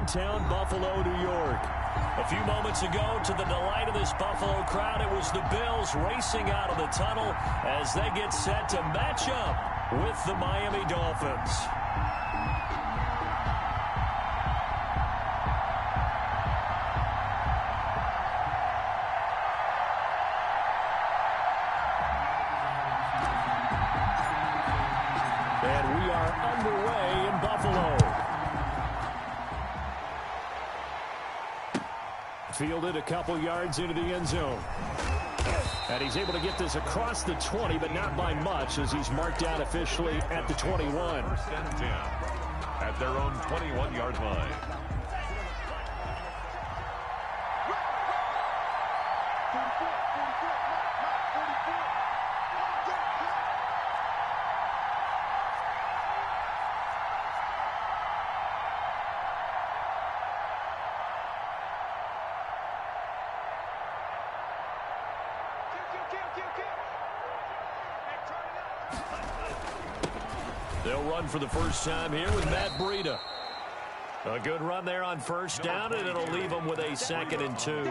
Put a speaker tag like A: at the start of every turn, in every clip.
A: downtown Buffalo, New York. A few moments ago, to the delight of this Buffalo crowd, it was the Bills racing out of the tunnel as they get set to match up with the Miami Dolphins. And we are underway in Buffalo. Fielded a couple yards into the end zone. And he's able to get this across the 20, but not by much, as he's marked down officially at the 21.
B: First and 10 at their own 21-yard line.
A: They'll run for the first time here with Matt Breida. A good run there on first down, and it'll leave them with a 2nd and 2.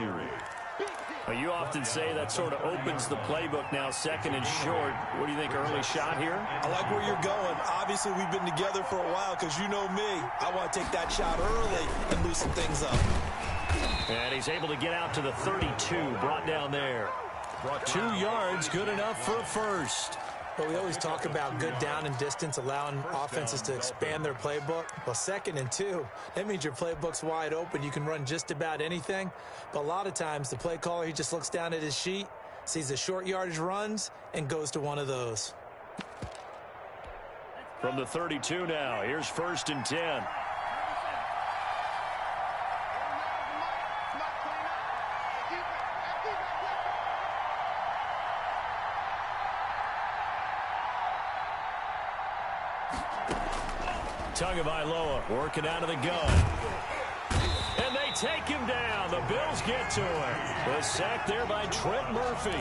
A: Well, you often say that sort of opens the playbook now, 2nd and short. What do you think, early shot here?
C: I like where you're going. Obviously, we've been together for a while because you know me. I want to take that shot early and loosen things up.
A: And he's able to get out to the 32, brought down there. 2 yards, good enough for a first.
D: Well, we always talk about good down and distance, allowing offenses to expand their playbook. Well, 2nd and 2, that means your playbook's wide open. You can run just about anything. But a lot of times, the play caller, he just looks down at his sheet, sees the short yardage runs, and goes to one of those.
A: From the 32 now, here's 1st and 10. Tagovailoa working out of the gun. And they take him down. The Bills get to him. The sack there by Trent Murphy.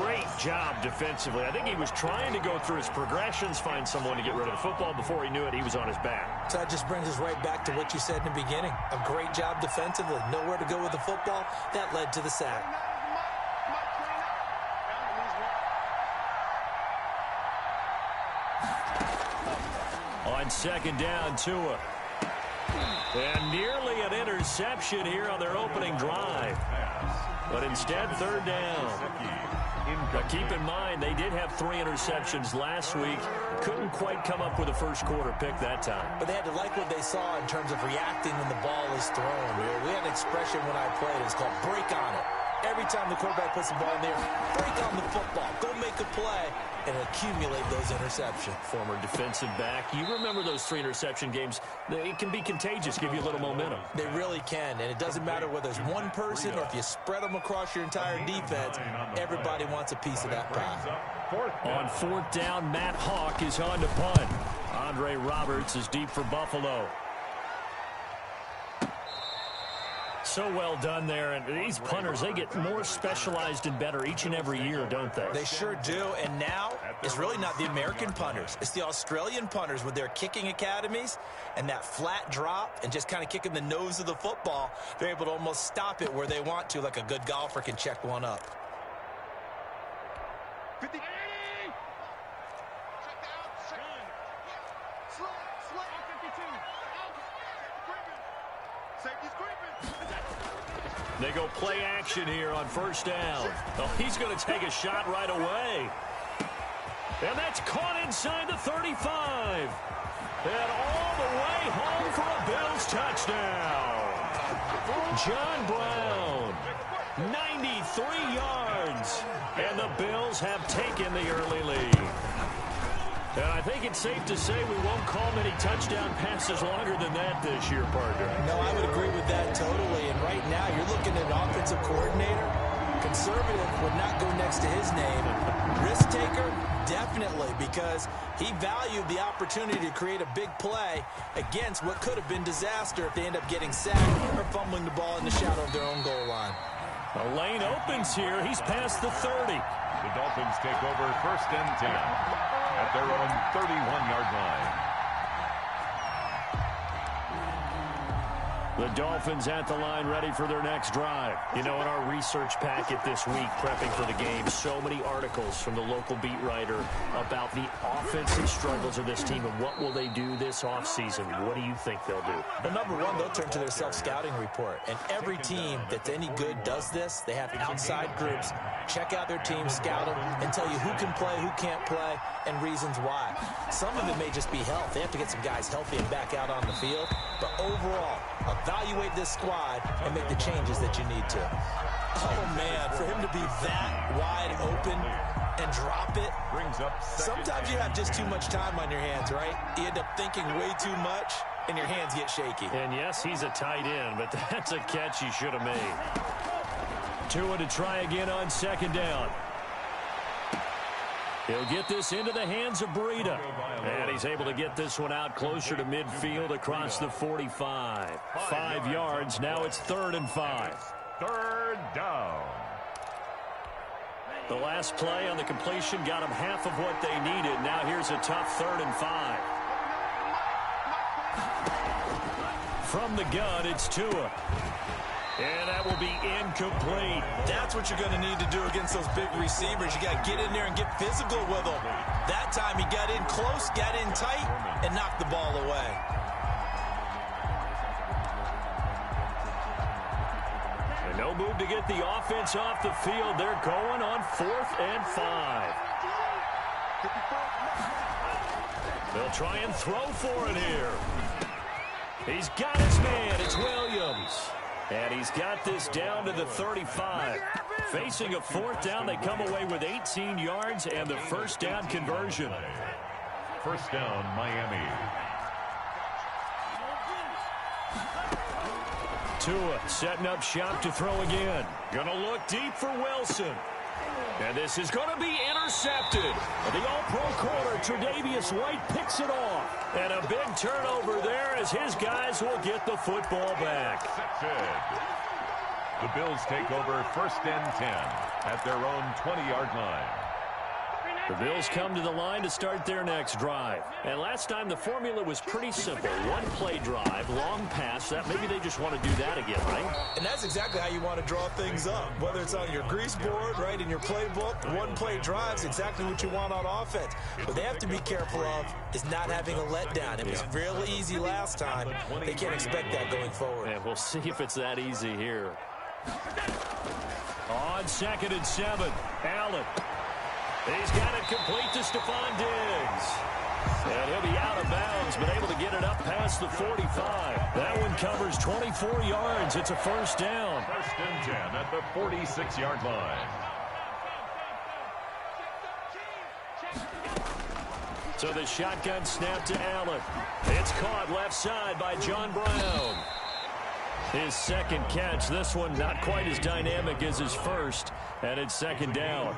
A: Great job defensively. I think he was trying to go through his progressions, find someone to get rid of the football. Before he knew it, he was on his back.
D: So that just brings us right back to what you said in the beginning. A great job defensively. Nowhere to go with the football. That led to the sack.
A: On 2nd down, Tua. And nearly an interception here on their opening drive. But instead, 3rd down. Now keep in mind, they did have 3 interceptions last week. Couldn't quite come up with a first quarter pick that time.
D: But they had to like what they saw in terms of reacting when the ball is thrown. We had an expression when I played. It was called break on it. Every time the quarterback puts the ball in there, break on the football. Go make a play and accumulate those interceptions.
A: Former defensive back. You remember those 3 interception games. It can be contagious, give you a little momentum.
D: They really can, and it doesn't matter whether it's one person or if you spread them across your entire defense. Everybody wants a piece of that pie.
A: On 4th down, Matt Hawk is on to punt. Andre Roberts is deep for Buffalo. So well done there, and these punters, they get more specialized and better each and every year, don't they?
D: They sure do, and now it's really not the American punters. It's the Australian punters with their kicking academies and that flat drop and just kind of kicking the nose of the football. They're able to almost stop it where they want to, like a good golfer can check one up.
E: 50.
A: They go play action here on 1st down. Oh, he's going to take a shot right away. And that's caught inside the 35. And all the way home for a Bills touchdown. John Brown, 93 yards. And the Bills have taken the early lead. And I think it's safe to say we won't call many touchdown passes longer than that this year, partner.
D: No, I would agree with that totally. And right now, you're looking at an offensive coordinator. Conservative would not go next to his name. Risk taker, definitely, because he valued the opportunity to create a big play against what could have been disaster if they end up getting sacked or fumbling the ball in the shadow of their own goal line.
A: A lane opens here. He's past the 30.
B: The Dolphins take over 1st and 10 at their own 31-yard line.
A: The Dolphins at the line, ready for their next drive. You know, in our research packet this week, prepping for the game, so many articles from the local beat writer about the offensive struggles of this team and what will they do this offseason. What do you think they'll do?
D: Well, number one, they'll turn to their self-scouting report. And every team that's any good does this. They have outside groups. Check out their team, scout them, and tell you who can play, who can't play, and reasons why. Some of it may just be health. They have to get some guys healthy and back out on the field. But overall, evaluate this squad and make the changes that you need to. Oh, man, for him to be that wide open and drop it. Sometimes you have just too much time on your hands, right? You end up thinking way too much, and your hands get shaky.
A: And yes, he's a tight end, but that's a catch he should have made. Tua to try again on second down. He'll get this into the hands of Breida. And he's able to get this one out closer to midfield across the 45. 5 yards. Now it's 3rd and 5.
B: Third down.
A: The last play on the completion got them half of what they needed. Now here's a tough 3rd and 5. From the gun, it's Tua. And that will be incomplete.
D: That's what you're going to need to do against those big receivers. You got to get in there and get physical with them. That time he got in close, got in tight, and knocked the ball away.
A: And no move to get the offense off the field. They're going on 4th and 5. They'll try and throw for it here. He's got his man. It's Williams. And he's got this down to the 35. Facing a 4th down, they come away with 18 yards and the first down conversion.
B: First down, Miami.
A: Tua setting up shop to throw again. Gonna look deep for Wilson. And this is going to be intercepted. The all-pro corner, Tre'Davious White, picks it off. And a big turnover there as his guys will get the football back.
B: The Bills take over 1st and 10 at their own 20-yard line.
A: The Bills come to the line to start their next drive. And last time the formula was pretty simple. One play drive, long pass. That maybe they just want to do that again, right?
D: And that's exactly how you want to draw things up. Whether it's on your grease board, right, in your playbook, one play drive is exactly what you want on offense. What they have to be careful of is not having a letdown. It was real easy last time. They can't expect that going forward.
A: And we'll see if it's that easy here. On 2nd and 7, Allen. He's got it complete to Stephon Diggs. And he'll be out of bounds, but able to get it up past the 45. That one covers 24 yards. It's a first down.
B: 1st and 10 at the 46-yard line.
A: So the shotgun snap to Allen. It's caught left side by John Brown. His second catch. This one not quite as dynamic as his first. And it's 2nd down.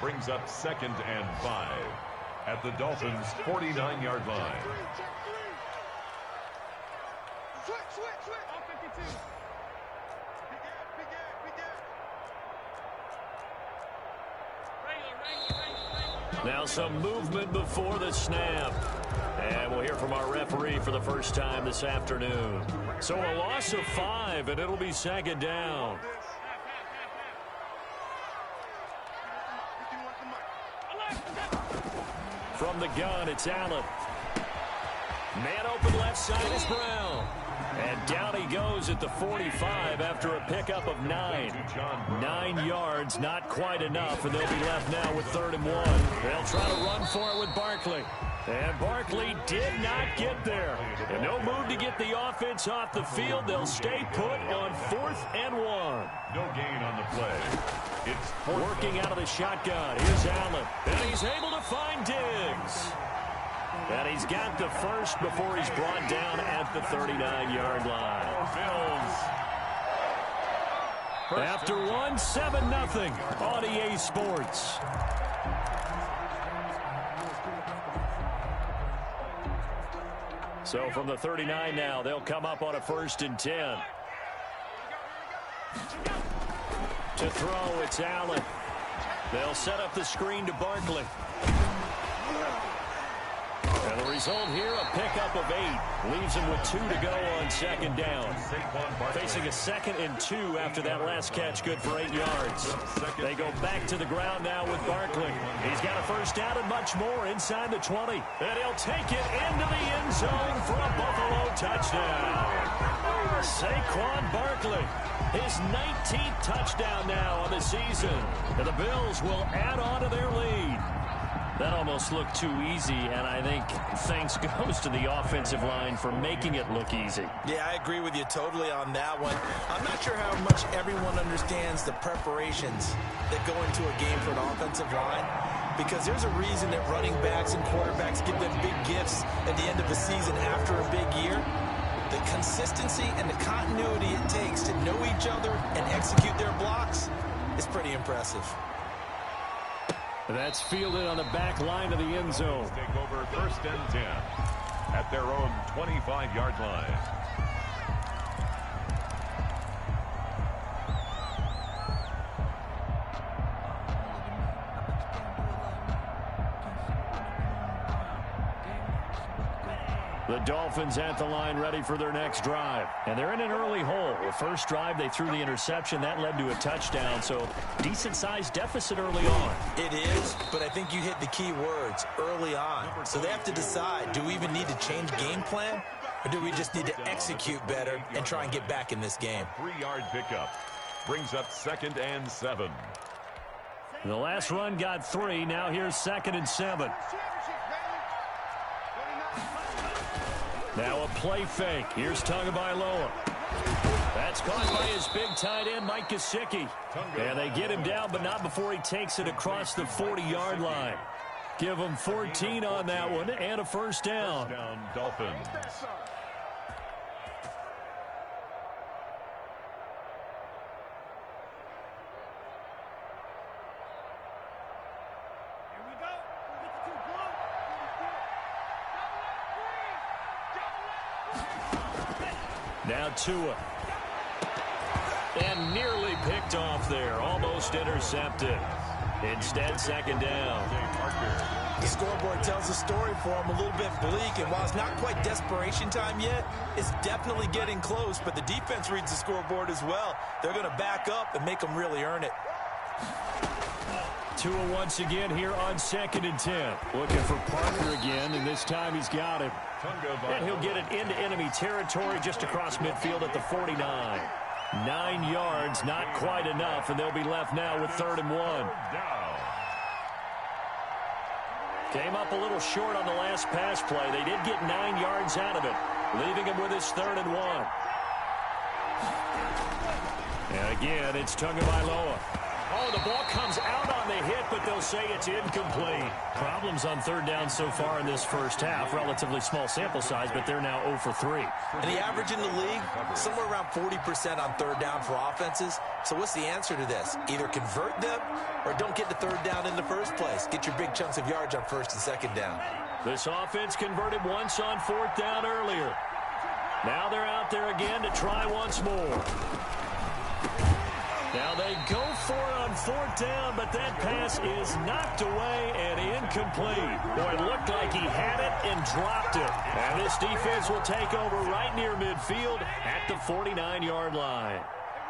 B: Brings up 2nd and 5 at the Dolphins' 49-yard line.
A: Now some movement before the snap. And we'll hear from our referee for the first time this afternoon. So a loss of 5, and it'll be 2nd down. From the gun, it's Allen. Man open left side is Brown. And down he goes at the 45 after a pickup of 9. 9 yards, not quite enough, and they'll be left now with 3rd and 1. They'll try to run for it with Barkley. And Barkley did not get there. And no move to get the offense off the field. They'll stay put on 4th and 1.
B: No gain on the play. It's
A: working out of the shotgun. Here's Allen. And he's able to find Diggs. And he's got the first before he's brought down at the 39-yard line.
B: Bills.
A: After one, 7-0 on EA Sports. So from the 39 now, they'll come up on a 1st and 10. To throw, it's Allen. They'll set up the screen to Barkley. And The result here, a pickup of 8. Leaves him with 2 to go on second down. Facing a 2nd and 2 after that last catch, good for 8 yards. They go back to the ground now with Barkley. He's got a first down and much more inside the 20. And he'll take it into the end zone for a Buffalo touchdown. Saquon Barkley, his 19th touchdown now on the season. And the Bills will add on to their lead. That almost looked too easy, and I think thanks goes to the offensive line for making it look easy.
D: Yeah, I agree with you totally on that one. I'm not sure how much everyone understands the preparations that go into a game for an offensive line, because there's a reason that running backs and quarterbacks give them big gifts at the end of the season after a big year. The consistency and the continuity it takes to know each other and execute their blocks is pretty impressive.
A: That's fielded on the back line of the end zone.
B: Take over 1st and 10 at their own 25-yard line.
A: The Dolphins at the line ready for their next drive. And they're in an early hole. The first drive, they threw the interception. That led to a touchdown, so decent-sized deficit early on.
D: It is, but I think you hit the key words, early on. So they have to decide, do we even need to change game plan, or do we just need to execute better and try and get back in this game?
B: 3-yard pickup brings up 2nd and 7.
A: The last run got 3. Now here's 2nd and 7. Now a play fake. Here's Tagovailoa. That's caught by his big tight end, Mike Gesicki. And they get him down, but not before he takes it across the 40-yard line. Give him 14 on that one and a first down.
B: First down, Dolphins.
A: Now Tua. And nearly picked off there. Almost intercepted. Instead, 2nd down.
D: The scoreboard tells the story for him, a little bit bleak, and while it's not quite desperation time yet, it's definitely getting close, but the defense reads the scoreboard as well. They're going to back up and make them really earn it.
A: Tua once again here on 2nd and 10. Looking for Parker again, and this time he's got it. And he'll get it into enemy territory just across midfield at the 49. 9 yards, not quite enough, and they'll be left now with 3rd and 1. Came up a little short on the last pass play. They did get 9 yards out of it, leaving him with his 3rd and 1. And again, it's Tagovailoa. Oh, the ball comes out on the hit, but they'll say it's incomplete. Problems on 3rd down so far in this first half. Relatively small sample size, but they're now 0 for 3.
D: And the average in the league, somewhere around 40% on 3rd down for offenses. So what's the answer to this? Either convert them or don't get the 3rd down in the first place. Get your big chunks of yards on 1st and 2nd down.
A: This offense converted once on 4th down earlier. Now they're out there again to try once more. Now they go for it on 4th down, but that pass is knocked away and incomplete. Boy, it looked like he had it and dropped it. And this defense will take over right near midfield at the 49-yard line.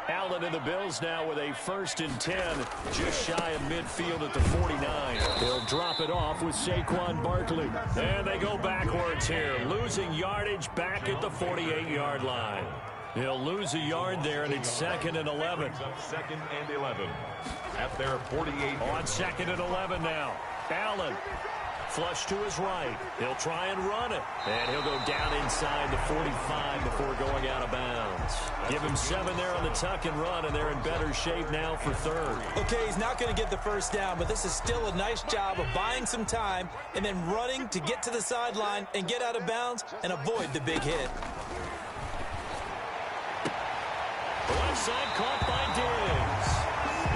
A: Allen and the Bills now with a 1st and 10, just shy of midfield at the 49. They'll drop it off with Saquon Barkley. And they go backwards here, losing yardage back at the 48-yard line. He'll lose a yard there, and it's 2nd and 11.
B: 2nd and 11 at their 48.
A: On 2nd and 11 now. Allen, flush to his right. He'll try and run it. And he'll go down inside the 45 before going out of bounds. Give him 7 there on the tuck and run, and they're in better shape now for 3rd.
D: Okay, he's not going to get the 1st down, but this is still a nice job of buying some time and then running to get to the sideline and get out of bounds and avoid the big hit.
A: Left side caught by Diggs.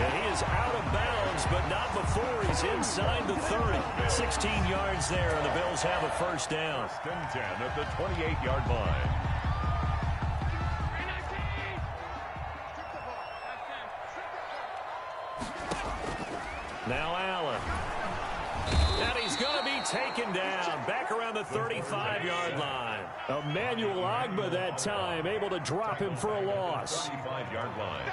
A: And he is out of bounds, but not before he's inside the 30. 16 yards there, and the Bills have a 1st down.
B: 1st and 10 at the 28-yard line.
A: Now Allen. And he's going to be taken down back around the 35-yard line. Emmanuel Ogbah that time able to drop him for a loss.
B: 35-yard line.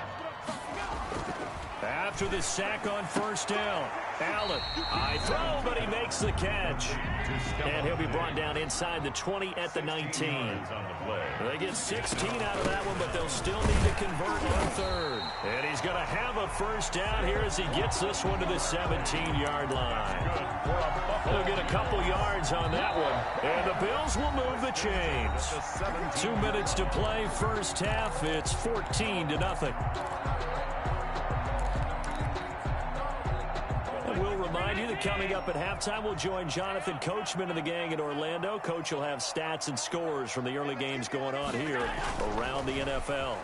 A: After the sack on first down, Allen, high throw, but he makes the catch. And he'll be brought down inside the 20 at the 19. They get 16 out of that one, but they'll still need to convert on third. And he's going to have a first down here as he gets this one to the 17-yard line. They'll get a couple yards on that one, and the Bills will move the chains. 2 minutes to play, first half. It's 14-0. We'll remind you that coming up at halftime, we'll join Jonathan Coachman and the gang in Orlando. Coach will have stats and scores from the early games going on here around the NFL.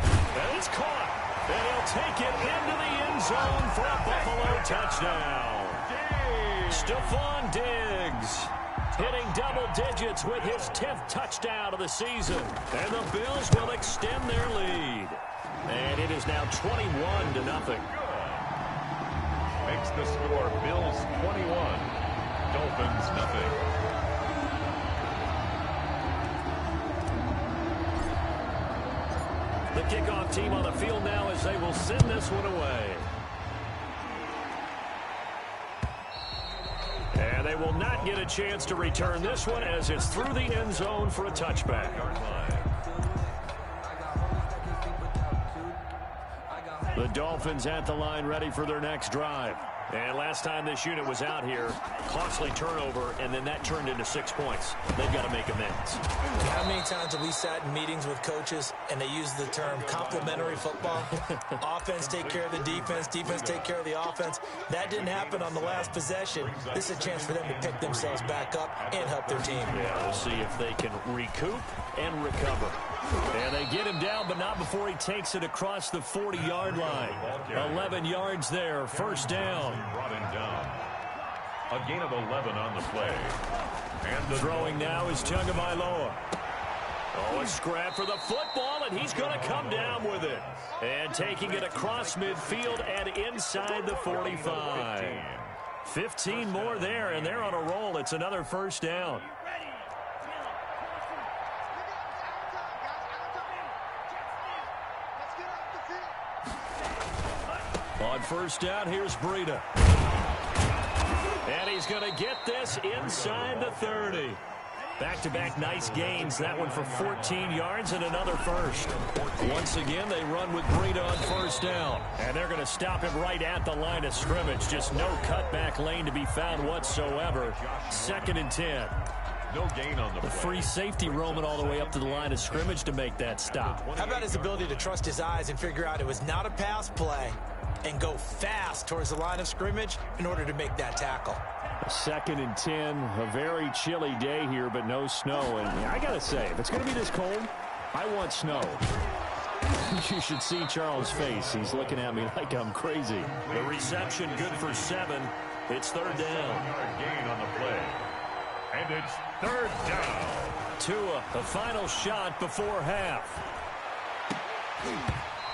A: And it's caught. And he'll take it into the end zone for a Buffalo touchdown. Stephon Diggs hitting double digits with his 10th touchdown of the season. And the Bills will extend their lead. And it is now 21-0.
B: Makes the score Bills 21, Dolphins nothing.
A: The kickoff team on the field now as they will send this one away. And they will not get a chance to return this one as it's through the end zone for a touchback. The Dolphins at the line ready for their next drive. And last time this unit was out here, costly turnover, and then that turned into 6 points. They've got to make amends.
D: How many times have we sat in meetings with coaches and they use the term complementary football? Offense take care of the defense, defense take care of the offense. That didn't happen on the last possession. This is a chance for them to pick themselves back up and help their team.
A: Yeah, we'll see if they can recoup and recover. And they get him down, but not before he takes it across the 40-yard line. 11 yards there, first down.
B: Brought him down. A gain of 11 on the play. And the
A: throwing now is Tagovailoa. Oh, a scrap for the football, and he's going to come down with it. And taking it across midfield and inside the 45. 15 more there, and they're on a roll. It's another first down. On first down, here's Breida. And he's going to get this inside the 30. Back-to-back nice gains. That one for 14 yards and another first. Once again, they run with Breida on first down. And they're going to stop him right at the line of scrimmage. Just no cutback lane to be found whatsoever. 2nd and 10.
B: No gain on the play.
A: Free safety roaming all the way up to the line of scrimmage to make that stop.
D: How about his ability to trust his eyes and figure out it was not a pass play and go fast towards the line of scrimmage in order to make that tackle.
A: 2nd and 10, a very chilly day here, but no snow. And I got to say, if it's going to be this cold, I want snow. You should see Charles' face. He's looking at me like I'm crazy. The reception good for 7. It's 3rd down.
B: Gain on the play. And it's 3rd down.
A: Tua, the final shot before half.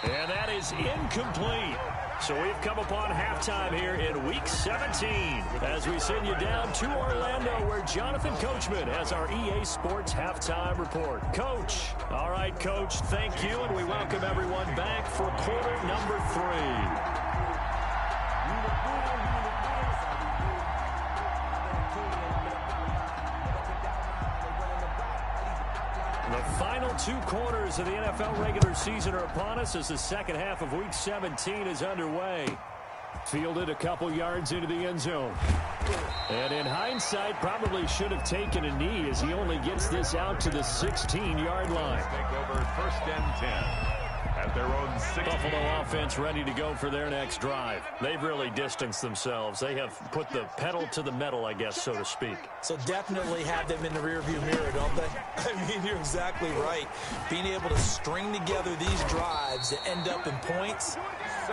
A: And that is incomplete. So we've come upon halftime here in Week 17 as we send you down to Orlando where Jonathan Coachman has our EA Sports Halftime Report. Coach. All right, Coach, thank you, and we welcome everyone back for quarter number 3. The final 2 quarters of the NFL regular season are upon us as the second half of Week 17 is underway. Fielded a couple yards into the end zone. And in hindsight, probably should have taken a knee as he only gets this out to the 16-yard line.
B: Take over 1st and 10. At their own 6.
A: Buffalo offense ready to go for their next drive. They've really distanced themselves. They have put the pedal to the metal, I guess, so to speak.
D: So definitely have them in the rearview mirror, don't they? I mean, you're exactly right. Being able to string together these drives that end up in points,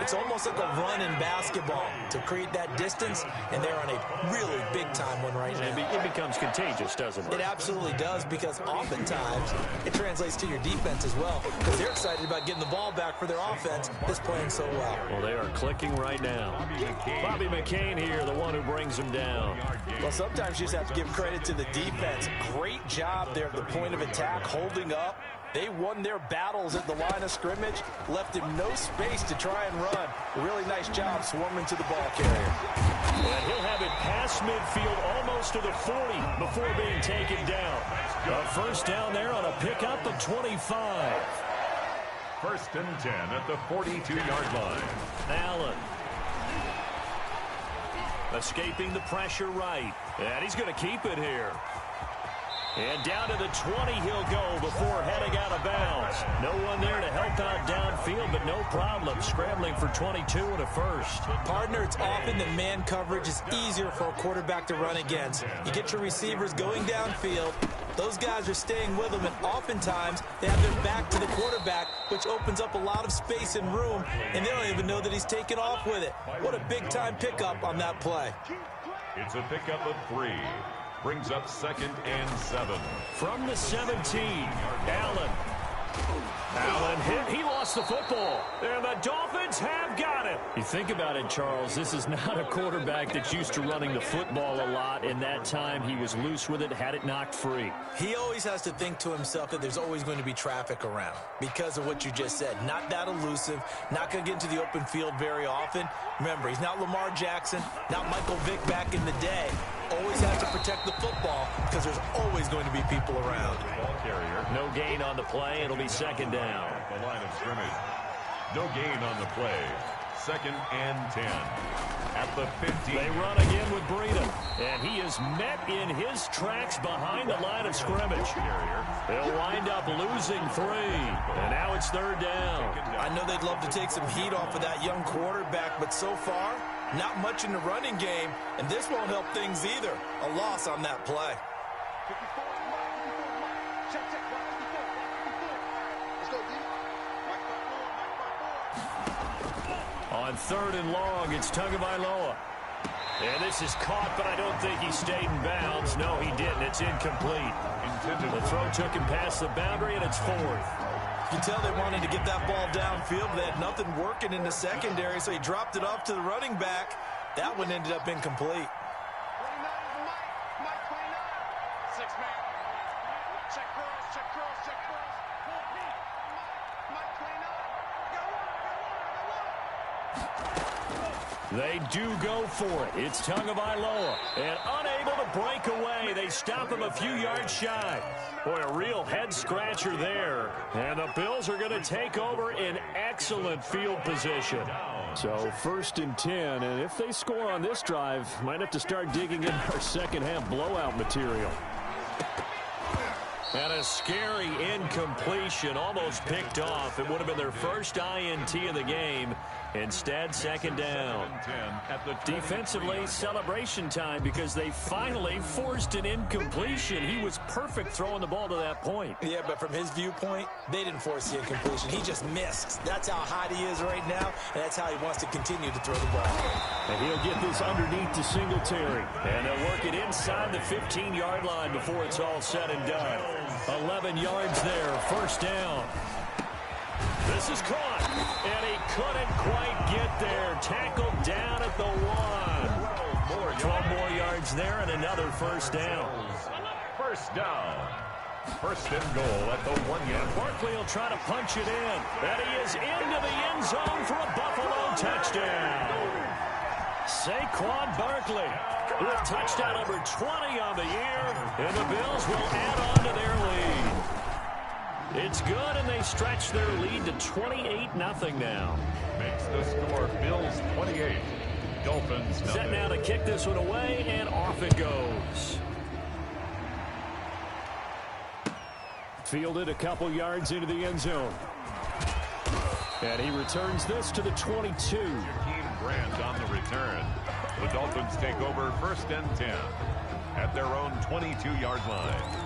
D: It's almost like a run in basketball to create that distance, and they're on a really big-time one right now.
A: It becomes contagious, doesn't it?
D: It absolutely does, because oftentimes it translates to your defense as well, because they're excited about getting the ball back for their offense that's playing so well.
A: Well, they are clicking right now. Bobby McCain here, the one who brings them down.
D: Well, sometimes you just have to give credit to the defense. Great job there at the point of attack, holding up. They won their battles at the line of scrimmage, left him no space to try and run. A really nice job swarming to the ball carrier.
A: And he'll have it past midfield, almost to the 40 before being taken down. A first down there on a pickup of 25.
B: First and 10 at the 42-yard line.
A: Allen. Escaping the pressure right. And he's going to keep it here. And down to the 20 he'll go before heading out of bounds. No one there to help out downfield, but no problem. Scrambling for 22 and a first.
D: Partner, it's often that man coverage is easier for a quarterback to run against. You get your receivers going downfield. Those guys are staying with them, and oftentimes they have their back to the quarterback, which opens up a lot of space and room, and they don't even know that he's taken off with it. What a big-time pickup on that play.
B: It's a pickup of 3. Brings up 2nd and 7.
A: From the 17, Allen. Allen hit. He lost the football. And the Dolphins have got it. You think about it, Charles. This is not a quarterback that's used to running the football a lot. In that time, he was loose with it, had it knocked free.
D: He always has to think to himself that there's always going to be traffic around because of what you just said. Not that elusive, not going to get into the open field very often. Remember, he's not Lamar Jackson, not Michael Vick back in the day. Always has to protect the football because there's always going to be people around.
B: Ball carrier.
A: No gain on the play. It'll be 2nd down.
B: The line of scrimmage. No gain on the play. 2nd and 10. At the 15.
A: They run again with Breeden. And he is met in his tracks behind the line of scrimmage. They'll wind up losing 3. And now it's 3rd down.
D: I know they'd love to take some heat off of that young quarterback, but so far, not much in the running game, and this won't help things either. A loss on that play.
A: On 3rd and long, it's Tagovailoa. And this is caught, but I don't think he stayed in bounds. No, he didn't. It's incomplete. The throw took him past the boundary, and it's 4th.
D: You can tell they wanted to get that ball downfield, but they had nothing working in the secondary, so he dropped it off to the running back. That one ended up incomplete.
A: They do go for it. It's Tagovailoa. And unable to break away. They stop him a few yards shy. Boy, a real head-scratcher there. And the Bills are going to take over in excellent field position. So 1st and 10. And if they score on this drive, might have to start digging in our second-half blowout material. And a scary incompletion, almost picked off. It would have been their first INT of the game. Instead, 2nd down. Defensively, celebration time because they finally forced an incompletion. He was perfect throwing the ball to that point.
D: Yeah, but from his viewpoint, they didn't force the incompletion. He just missed. That's how hot he is right now, and that's how he wants to continue to throw the ball.
A: And he'll get this underneath to Singletary. And they'll work it inside the 15-yard line before it's all said and done. 11 yards there, 1st down. This is caught, and he couldn't quite get there. Tackled down at the 1. 12 more yards there and another 1st down.
B: 1st down. 1st and goal at the 1-yard.
A: Barkley will try to punch it in. And he is into the end zone for a Buffalo touchdown. Saquon Barkley with touchdown number 20 on the year, and the Bills will add on to their lead. It's good, and they stretch their lead to 28-0 now.
B: Makes the score Bills 28, Dolphins 0.
A: Set now to kick this one away, and off it goes. Fielded a couple yards into the end zone. And he returns this to the 22.
B: Jakeem Grant on the return. The Dolphins take over 1st and 10 at their own 22-yard line.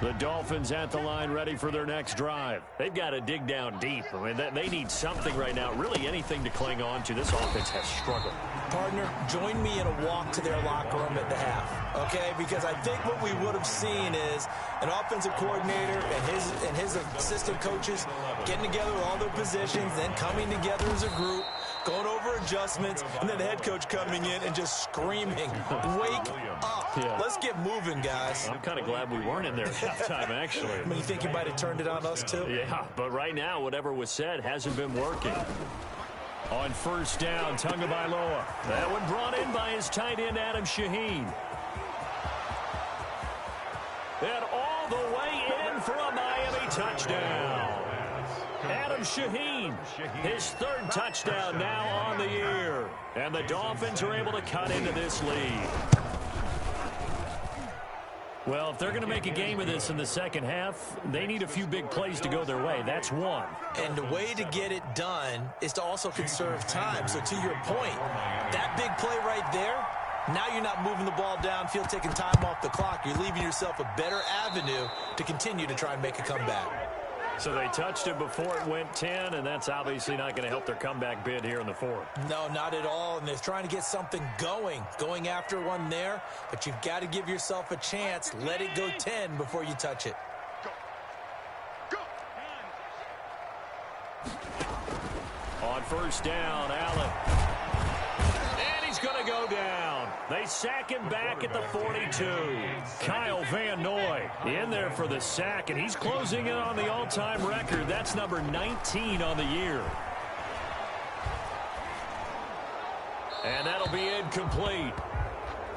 A: The Dolphins at the line ready for their next drive. They've got to dig down deep. I mean, they need something right now, really anything to cling on to. This offense has struggled.
D: Partner, join me in a walk to their locker room at the half, okay? Because I think what we would have seen is an offensive coordinator and his assistant coaches getting together with all their positions, then coming together as a group, going over adjustments, and then the head coach coming in and just screaming, "Wake up.
A: Yeah.
D: Let's get moving, guys."
A: I'm kind of glad we weren't in there at halftime, actually.
D: I mean, you think you might have turned it on us, too?
A: Yeah, but right now, whatever was said hasn't been working. On first down, Tagovailoa. That one brought in by his tight end, Adam Shaheen. And all the way in for a Miami touchdown. Adam Shaheen, his third touchdown now on the year. And the Dolphins are able to cut into this lead. Well, if they're going to make a game of this in the second half, they need a few big plays to go their way. That's one.
D: And the way to get it done is to also conserve time. So to your point, that big play right there, now you're not moving the ball downfield, taking time off the clock. You're leaving yourself a better avenue to continue to try and make a comeback.
A: So they touched it before it went 10, and that's obviously not going to help their comeback bid here in the fourth.
D: No, not at all. And they're trying to get something going after one there. But you've got to give yourself a chance. Let it go 10 before you touch it.
A: On first down, Allen. And he's going to go down. They sack him back at the 42. Kyle Van Noy in there for the sack, and he's closing in on the all-time record. That's number 19 on the year. And that'll be incomplete.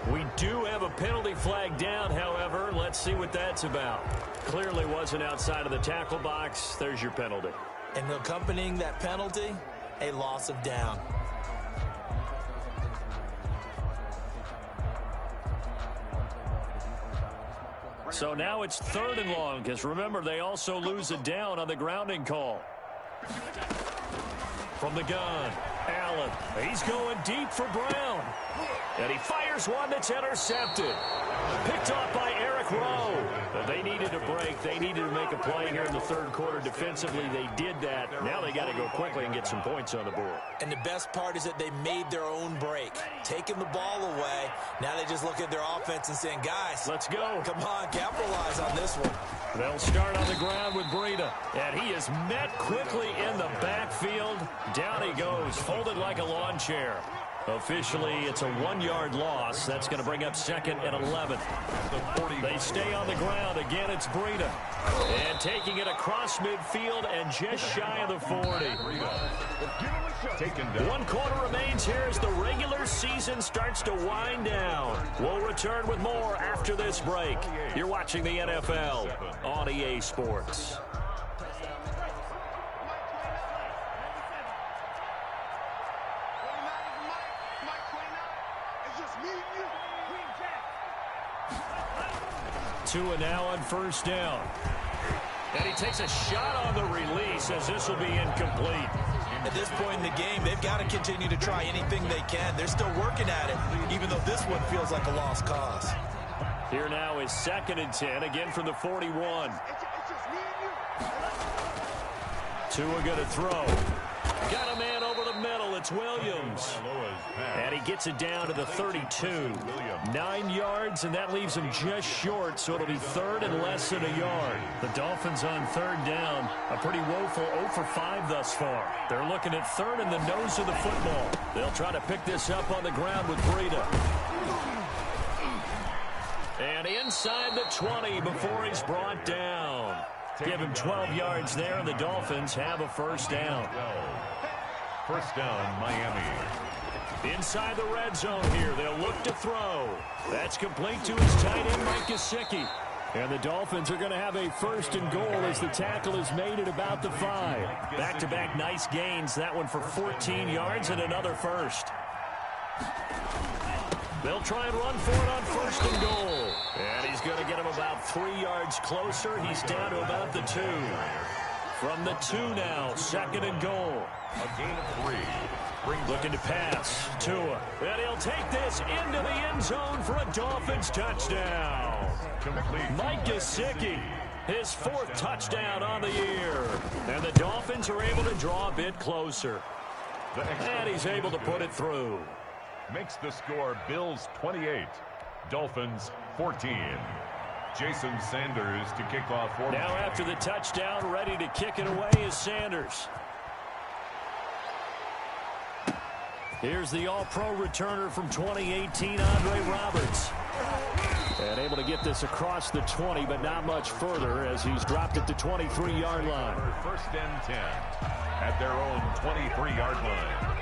A: We do have a penalty flag down, however. Let's see what that's about. Clearly wasn't outside of the tackle box. There's your penalty.
D: And accompanying that penalty, a loss of down.
A: So now it's 3rd and long, because remember, they also lose a down on the grounding call. From the gun, Allen. He's going deep for Brown. And he fires one that's intercepted. Picked off by Eric Rowe. But they needed a break. They needed to make a play here in the third quarter. Defensively, they did that. Now they got to go quickly and get some points on the board.
D: And the best part is that they made their own break. Taking the ball away. Now they just look at their offense and saying, guys,
A: let's go.
D: Come on, capitalize on this one.
A: They'll start on the ground with Breida. And he is met quickly in the backfield. Down he goes, folded like a lawn chair. Officially, it's a 1-yard loss. That's going to bring up 2nd and 11. They stay on the ground. Again, it's Breida. And taking it across midfield and just shy of the 40. 1 quarter remains here as the regular season starts to wind down. We'll return with more after this break. You're watching the NFL on EA Sports. Tua now on first down. And he takes a shot on the release as this will be incomplete.
D: At this point in the game, they've got to continue to try anything they can. They're still working at it, even though this one feels like a lost cause.
A: Here now is 2nd and 10, again from the 41. Tua going to throw. Got a man over the middle. It's Williams. And he gets it down to the 32. 9 yards, and that leaves him just short, so it'll be 3rd and less than a yard. The Dolphins on 3rd down. A pretty woeful 0 for 5 thus far. They're looking at 3rd and the nose of the football. They'll try to pick this up on the ground with Breida. And inside the 20 before he's brought down. Give him 12 yards there, and the Dolphins have a first down.
B: First down, Miami.
A: Inside the red zone here. They'll look to throw. That's complete to his tight end, Mike Gesicki. And the Dolphins are going to have a 1st and goal as the tackle is made at about the 5. Back-to-back nice gains. That one for 14 yards and another first. They'll try and run for it on 1st and goal. And he's going to get him about 3 yards closer. He's down to about the 2. From the 2 now, 2nd and goal.
B: A gain of 3.
A: Looking to pass. Tua. And he'll take this into the end zone for a Dolphins touchdown.
B: Complete.
A: Mike Gesicki, his 4th touchdown on the year. And the Dolphins are able to draw a bit closer. And he's able to put it through.
B: Makes the score Bills 28, Dolphins 14. Jason Sanders to kick off for
A: now after the touchdown, ready to kick it away is Sanders. Here's the all-pro returner from 2018, Andre Roberts. And able to get this across the 20, but not much further as he's dropped at the 23-yard line.
B: First and 10 at their own 23-yard line.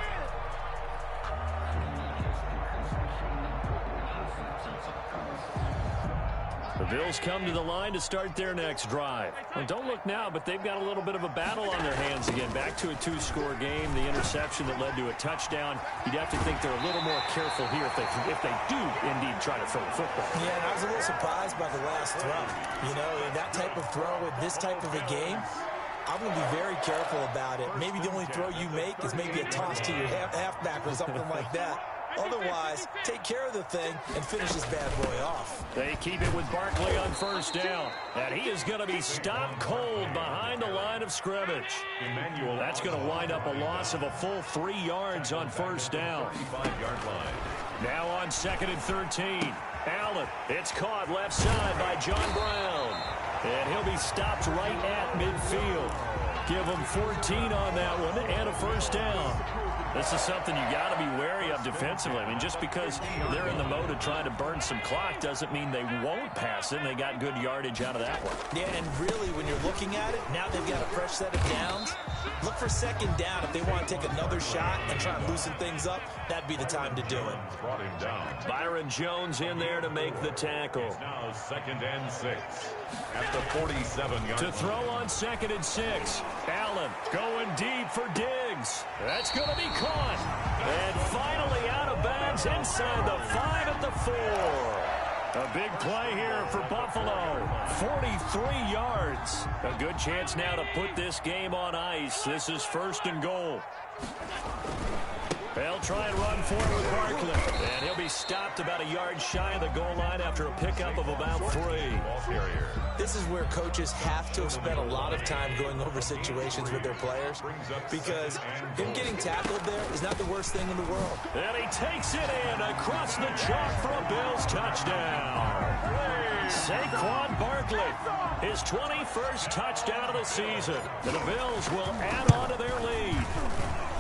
A: The Bills come to the line to start their next drive. Well, don't look now, but they've got a little bit of a battle on their hands again. Back to a 2-score game. The interception that led to a touchdown. You'd have to think they're a little more careful here if they do indeed try to throw the football.
D: Yeah, and I was a little surprised by the last throw. You know, that type of throw in this type of a game, I'm going to be very careful about it. Maybe the only throw you make is maybe a toss to your halfback or something like that. Otherwise, take care of the thing and finish this bad boy off.
A: They keep it with Barkley on first down. And he is going to be stopped cold behind the line of scrimmage. That's going to wind up a loss of a full 3 yards on first down.
B: 35-yard line.
A: Now on 2nd and 13. Allen, it's caught left side by John Brown. And he'll be stopped right at midfield. Give him 14 on that one and a first down. This is something you got to be wary of defensively. I mean, just because they're in the mode of trying to burn some clock doesn't mean they won't pass it. And they got good yardage out of that one.
D: Yeah, and really, when you're looking at it, now they've got a fresh set of downs. Look for 2nd down if they want to take another shot and try and loosen things up. That'd be the time to do it.
B: Brought him down.
A: Byron Jones in there to make the tackle.
B: Now 2nd and 6 at the 47-yard
A: To throw on 2nd and 6. Allen going deep for Diggs. That's going to be caught. And finally out of bounds inside the 5 at the 4. A big play here for Buffalo. 43 yards. A good chance now to put this game on ice. This is 1st and goal. They'll try and run for it with Barkley. And he'll be stopped about a yard shy of the goal line after a pickup of about 3.
D: This is where coaches have to have spent a lot of time going over situations with their players, because him getting tackled there is not the worst thing in the world.
A: And he takes it in across the chalk for a Bills touchdown. Saquon Barkley, his 21st touchdown of the season. And the Bills will add on to their lead.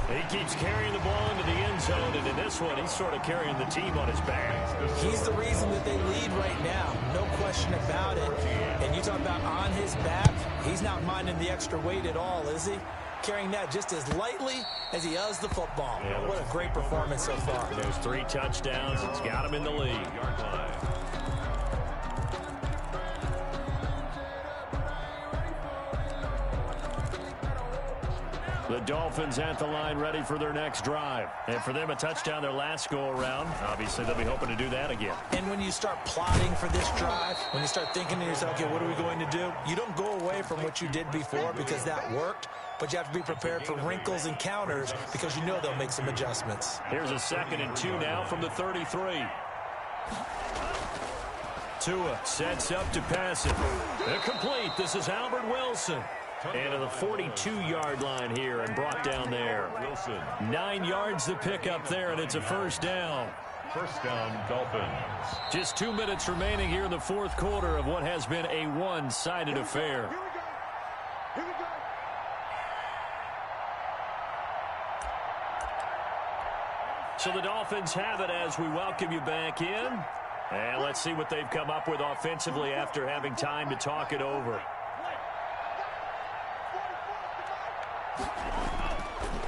A: He keeps carrying the ball into the end zone, and in this one, he's sort of carrying the team on his back.
D: He's the reason that they lead right now, no question about it. And you talk about on his back, he's not minding the extra weight at all, is he? Carrying that just as lightly as he does the football. Yeah, what a great performance so far.
A: There's 3 touchdowns. It's got him in the lead. The Dolphins at the line ready for their next drive. And for them, a touchdown their last go-around. Obviously, they'll be hoping to do that again.
D: And when you start plotting for this drive, when you start thinking to yourself, okay, what are we going to do? You don't go away from what you did before because that worked, but you have to be prepared for wrinkles and counters because you know they'll make some adjustments.
A: Here's a 2nd and 2 now from the 33. Tua sets up to pass it. Complete. This is Albert Wilson. And to the 42-yard line here and brought down there. 9 yards to pick up there, and it's a first down.
B: First down, Dolphins.
A: Just 2 minutes remaining here in the 4th quarter of what has been a one-sided affair. So the Dolphins have it as we welcome you back in. And let's see what they've come up with offensively after having time to talk it over.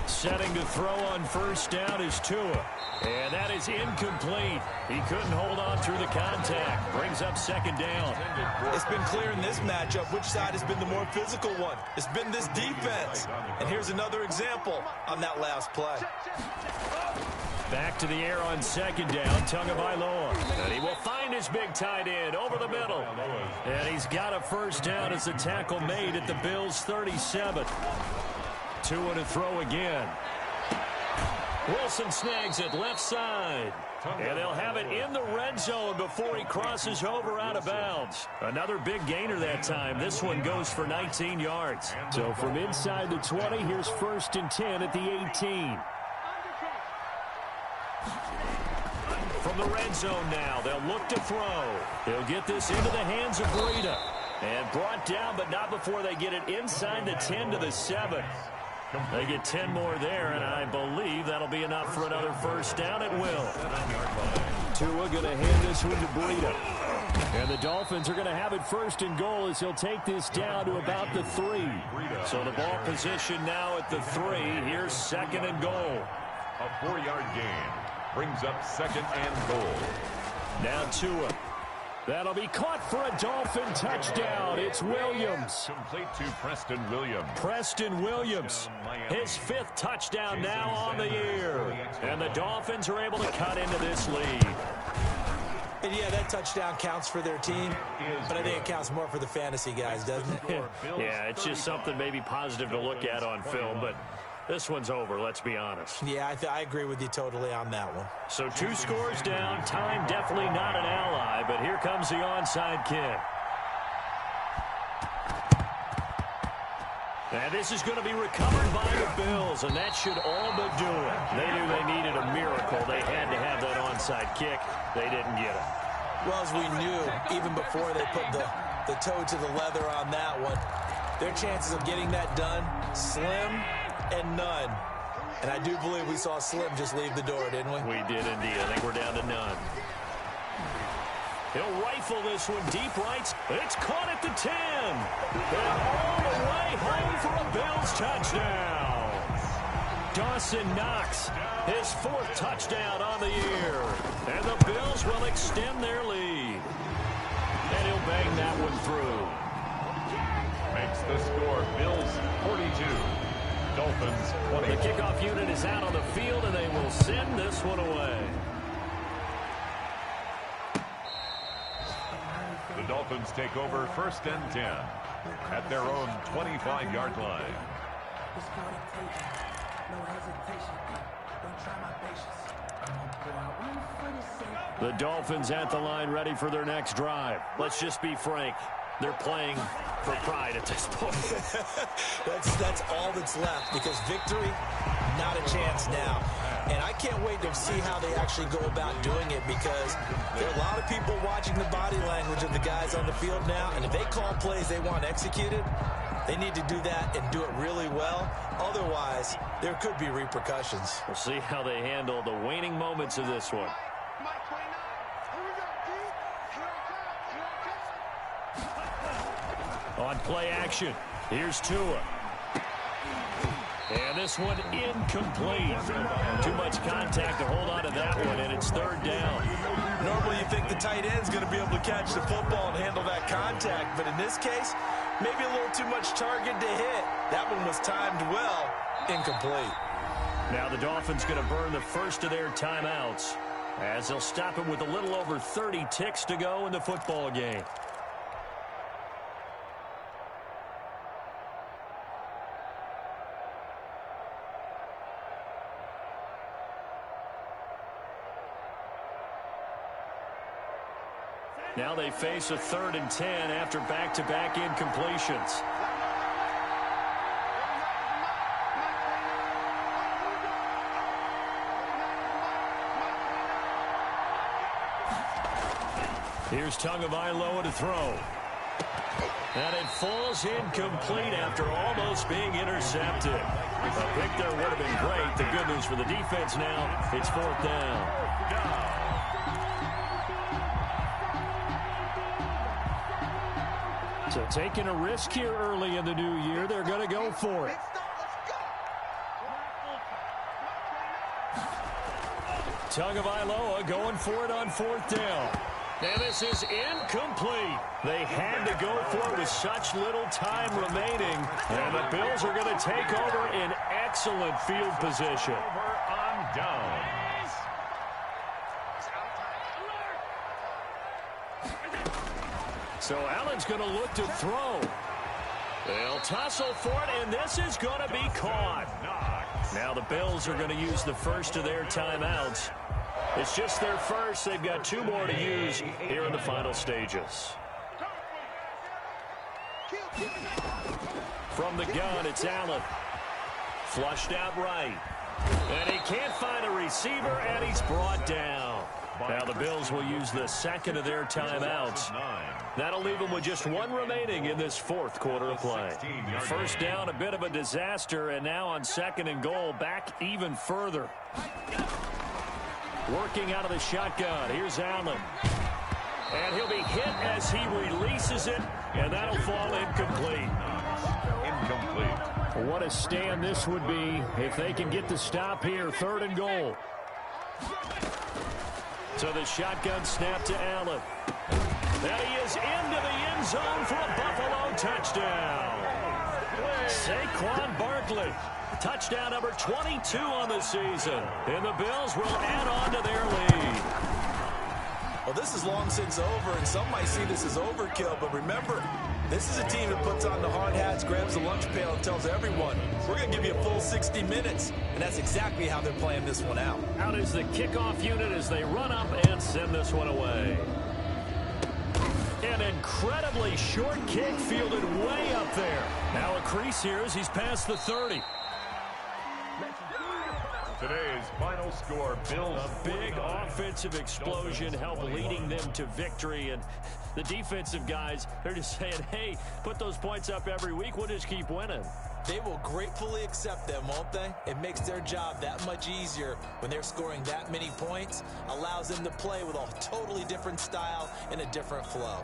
A: Setting to throw on first down is Tua. And that is incomplete. He couldn't hold on through the contact. Brings up 2nd down.
C: It's been clear in this matchup which side has been the more physical one. It's been this defense. And here's another example on that last play.
A: Back to the air on 2nd down. Tagovailoa. And he will find his big tight end over the middle. And he's got a first down as the tackle made at the Bills' 37. Tua to throw again. Wilson snags it left side. And they'll have it in the red zone before he crosses over out of bounds. Another big gainer that time. This one goes for 19 yards. So from inside the 20, here's 1st and 10 at the 18. From the red zone now, they'll look to throw. They'll get this into the hands of Breida. And brought down, but not before they get it inside the 10 to the 7. They get 10 more there, and I believe that'll be enough for another 1st down at will. Tua going to hand this one to Breida. And the Dolphins are going to have it 1st and goal as he'll take this down to about the 3. So the ball position now at the 3. Here's 2nd and goal.
B: A 4-yard gain brings up 2nd and goal.
A: Now Tua. That'll be caught for a Dolphin touchdown. It's Williams.
B: Complete to Preston Williams.
A: Preston Williams. His 5th touchdown now on the year. And the Dolphins are able to cut into this lead.
D: And yeah, that touchdown counts for their team, but I think it counts more for the fantasy guys, doesn't it?
A: Yeah, it's just something maybe positive to look at on film, but this one's over, let's be honest.
D: Yeah, I agree with you totally on that one.
A: So 2 scores down, time definitely not an ally, but here comes the onside kick. And this is going to be recovered by the Bills, and that should all but do it. They knew they needed a miracle. They had to have that onside kick. They didn't get it.
D: Well, as we knew, even before they put the toe to the leather on that one, their chances of getting that done, slim and none. And I do believe we saw Slim just leave the door, didn't we?
A: We did indeed. I think we're down to none. He'll rifle this one deep right. It's caught at the 10. And all the way home for a Bills touchdown. Dawson Knox, his 4th touchdown on the year. And the Bills will extend their lead. And he'll bang that one through.
B: Makes the score Bills 42. Dolphins 20.
A: The kickoff unit is out on the field, and they will send this one away.
B: The Dolphins take over 1st and 10 at their own 25-yard line.
A: The Dolphins at the line ready for their next drive. Let's just be frank. They're playing for pride at this point.
D: that's all that's left, because victory, not a chance now. And I can't wait to see how they actually go about doing it, because there are a lot of people watching the body language of the guys on the field now, and if they call plays they want executed, they need to do that and do it really well. Otherwise, there could be repercussions.
A: We'll see how they handle the waning moments of this one. On play action, here's Tua. And this one incomplete. Too much contact to hold on to that one, and it's 3rd down.
C: Normally you think the tight end's going to be able to catch the football and handle that contact, but in this case, maybe a little too much target to hit. That one was timed well, incomplete.
A: Now the Dolphins going to burn the 1st of their timeouts, as they'll stop it with a little over 30 ticks to go in the football game. Now they face a 3rd and 10 after back-to-back incompletions. Here's Tagovailoa to throw. And it falls incomplete after almost being intercepted. A pick there would have been great. The good news for the defense now, it's 4th down. So taking a risk here early in the new year, they're going to go for it. Tagovailoa going for it on 4th down. And this is incomplete. They had to go for it with such little time remaining. And the Bills are going to take over in excellent field position.
B: Over on downs.
A: So Allen's going to look to throw. They'll tussle for it, and this is going to be caught. Now the Bills are going to use the first of their timeouts. It's just their first. They've got 2 more to use here in the final stages. From the gun, it's Allen. Flushed out right. And he can't find a receiver, and he's brought down. Now the Bills will use the second of their timeouts. That'll leave them with just 1 remaining in this 4th quarter of play. First down, a bit of a disaster, and now on 2nd and goal, back even further. Working out of the shotgun. Here's Allen. And he'll be hit as he releases it, and that'll fall incomplete.
B: Incomplete.
A: What a stand this would be if they can get the stop here. 3rd and goal. So the shotgun snap to Allen. And he is into the end zone for a Buffalo touchdown. Saquon Barkley. Touchdown number 22 on the season. And the Bills will add on to their lead.
D: Well, this is long since over, and some might see this as overkill. But remember, this is a team that puts on the hard hats, grabs the lunch pail, and tells everyone, we're going to give you a full 60 minutes. And that's exactly how they're playing this one out.
A: Out is the kickoff unit as they run up and send this one away. An incredibly short kick fielded way up there. Now a crease here as he's past the 30.
B: Today's final score, Bills.
A: A big offensive explosion helped leading them to victory. And the defensive guys, they're just saying, hey, put those points up every week. We'll just keep winning.
D: They will gratefully accept them, won't they? It makes their job that much easier when they're scoring that many points. Allows them to play with a totally different style and a different flow.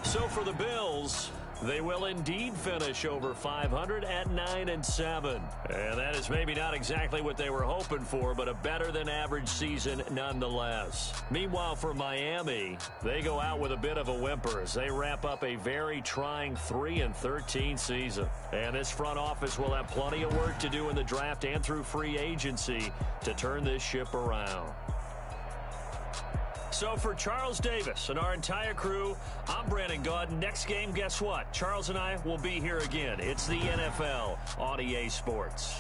A: So for the Bills, they will indeed finish over 500 at 9-7. And that is maybe not exactly what they were hoping for, but a better than average season nonetheless. Meanwhile, for Miami, they go out with a bit of a whimper as they wrap up a very trying 3-13 season. And this front office will have plenty of work to do in the draft and through free agency to turn this ship around. So for Charles Davis and our entire crew, I'm Brandon Gaudin. Next game, guess what? Charles and I will be here again. It's the NFL on EA Sports.